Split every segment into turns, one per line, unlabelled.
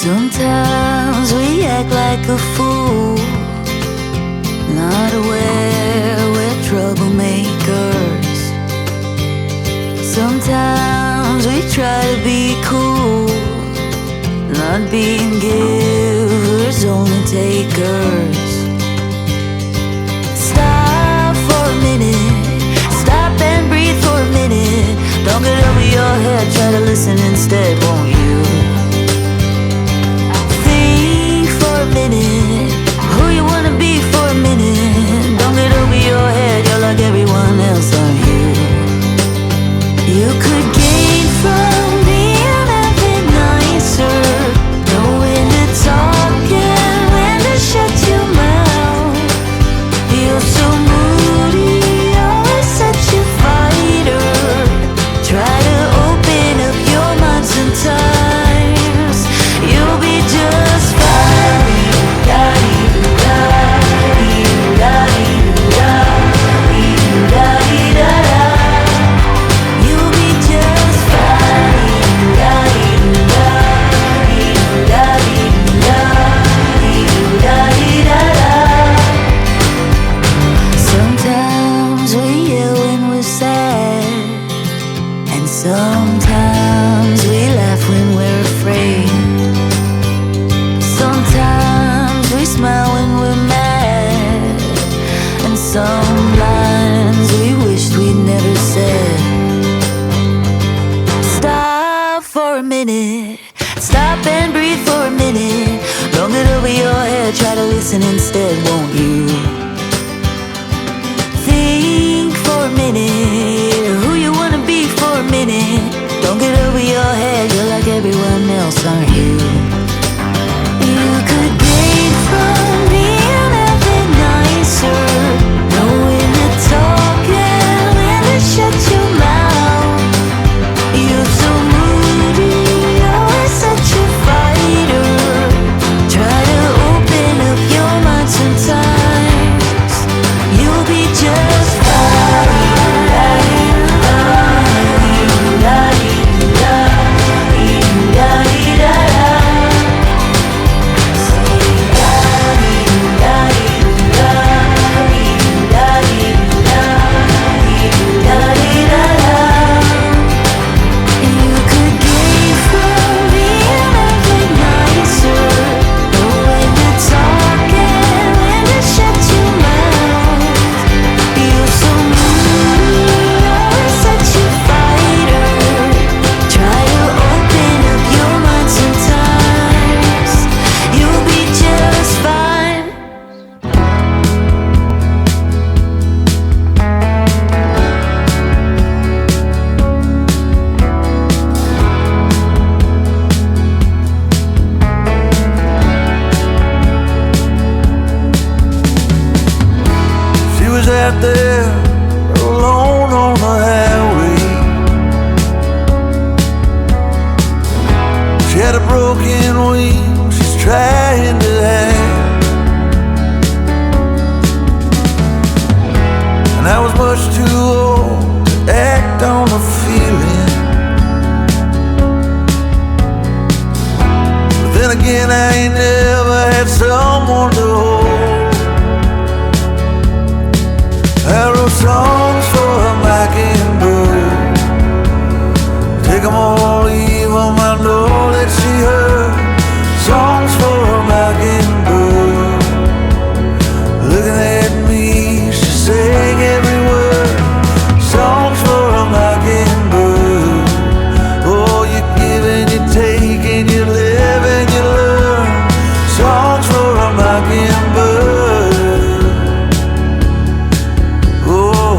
Sometimes we act like a fool, not aware we're troublemakers. Sometimes we try to be cool, not being givers, only takers. Stop for a minute, stop and breathe for a minute. Don't get over your head, try to listen instead, won't you? Think for a minute, who you wanna be for a minute. Don't get over your head, you're like everyone else, aren't you? You could gain from being a bit nicer, know when to talk and when to shut your mouth. You're so moody, always such a fighter. Try to open up your mind sometimes, you'll be just fine. You'll be just fine. Sometimes we yell when we're sad, and sometimes we laugh when we're afraid. Sometimes we smile when we're mad, and some lines we wished we'd never said. Stop for a minute, stop and breathe for a minute. Don't get over your head, try to listen instead, won't you? Think for a minute, who you wanna be for a minute. Don't get over your head, you're like everyone else, aren't you? You could gain from being a bit nicer, know when to talk and when to shut your mouth. You're so moody, always such a fighter. Try to open up your mind sometimes, you'll be just fine. You could gain from being a bit nicer, know when to talk and when to shut your mouth. You're so moody, always such a fighter. Try to open up your mind sometimes, you'll be just fine.
She was out there alone on the highway. She had a broken wing, she's trying to hide. And I was much too old to act on a feeling. But then again, I ain't never had someone to hold. I wrote songs for a mockingbird, take 'em all, leave 'em, I know that she heard. Songs for a mockingbird, looking at me, she sang every word. Songs for a mockingbird, oh, you give and you take and you live and you learn. Songs for a mockingbird. Oh,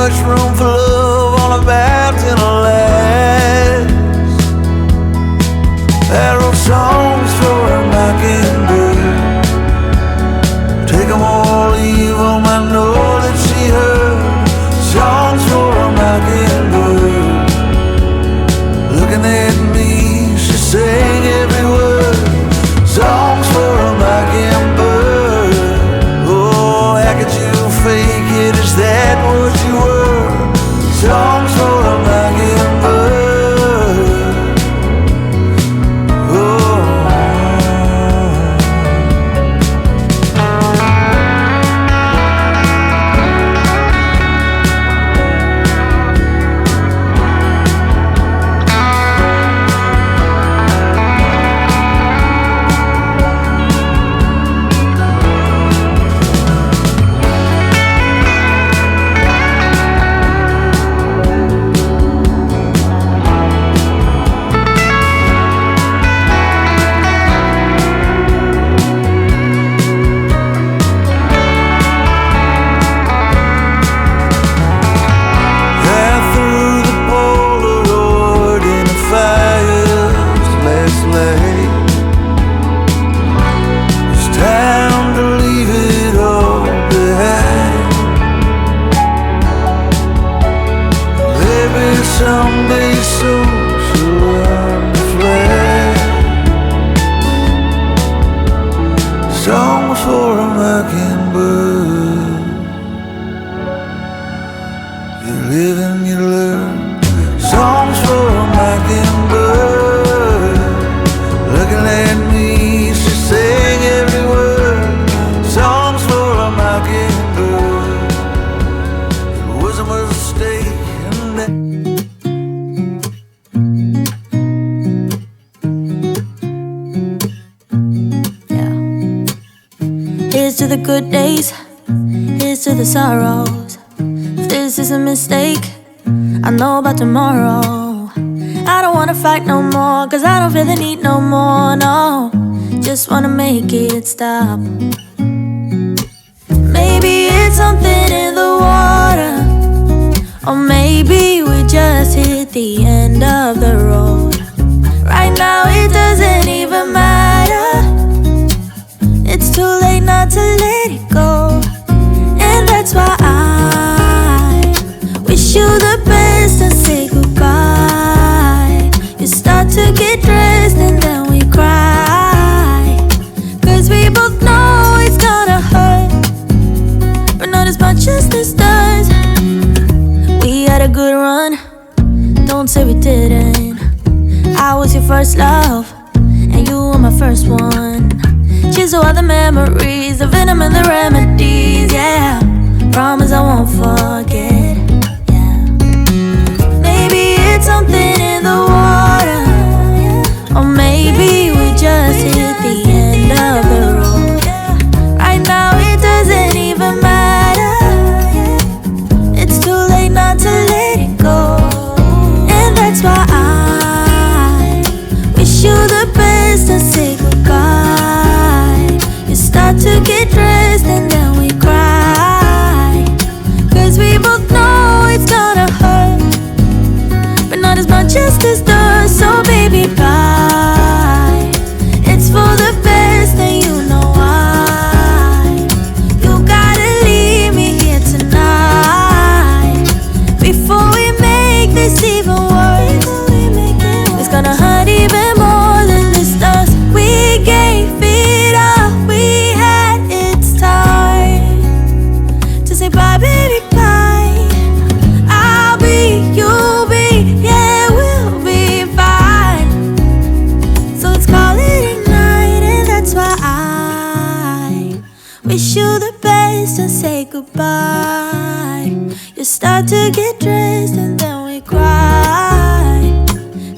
much room for love on a mountain of last. I wrote songs for a mockingbird. Take them all, leave them, I know that she heard. Songs for a mockingbird. Looking at me, she sang every word. Songs for a mockingbird. Oh, how could you fake it? Is that what you were? Songs for a mockingbird. Someday soon she'll learn to fly. Songs for a mockingbird. You live and you learn. Songs for a mockingbird. Looking at me, she sang every word. Songs for a mockingbird. It was a mistake and that.
Here's to the good days, here's to the sorrows. If this is a mistake, I know about tomorrow. I don't wanna fight no more, cause I don't feel the need no more, no. Just wanna make it stop. Maybe it's something in the water, or maybe we just hit the end of the road. Right now it doesn't even matter. It's too late not to let it go. And that's why I wish you the best and say goodbye. You start to get dressed and then we cry, cause we both know it's gonna hurt, but not as much as this does. We had a good run, don't say we didn't. I was your first love, and you were my first one. Cheers to all the memories, the venom and the remedies, yeah. Promise I won't forget, yeah. Maybe it's something in the water, or maybe we just hit the end of the road. Right now it doesn't even matter. It's too late not to let it go. And that's why I wish you the best and say goodbye. You start to get dressed and then we cry, cause we both know it's gonna hurt, but not as much as this does. So baby, bye. It's for the best and you know why. You gotta leave me here tonight before we make this even worse. It's gonna hurt even more than this does. We gave it all we had. It's time to say bye, baby, bye. I'll be, you'll be, yeah, we'll be fine. So let's call it a night. And that's why I wish you the best and say goodbye. You start to get dressed and then we cry,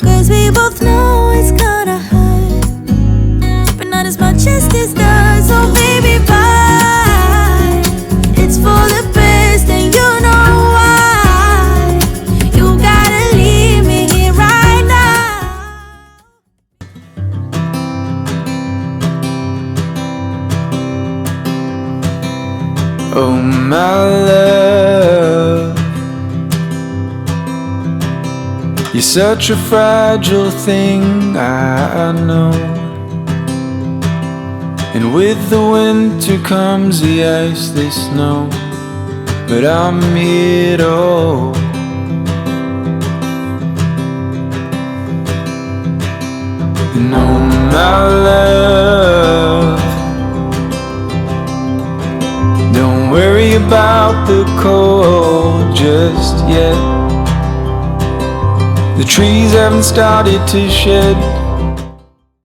cause we both know it's gonna hurt, but not as much as this does. So baby, bye. It's for the best and you know why. You gotta leave me here right now.
Oh my love, You're such a fragile thing, I know. And with the winter comes the ice, the snow. But I'm here to hold. And oh my love, don't worry about the cold just yet. The trees haven't started to shed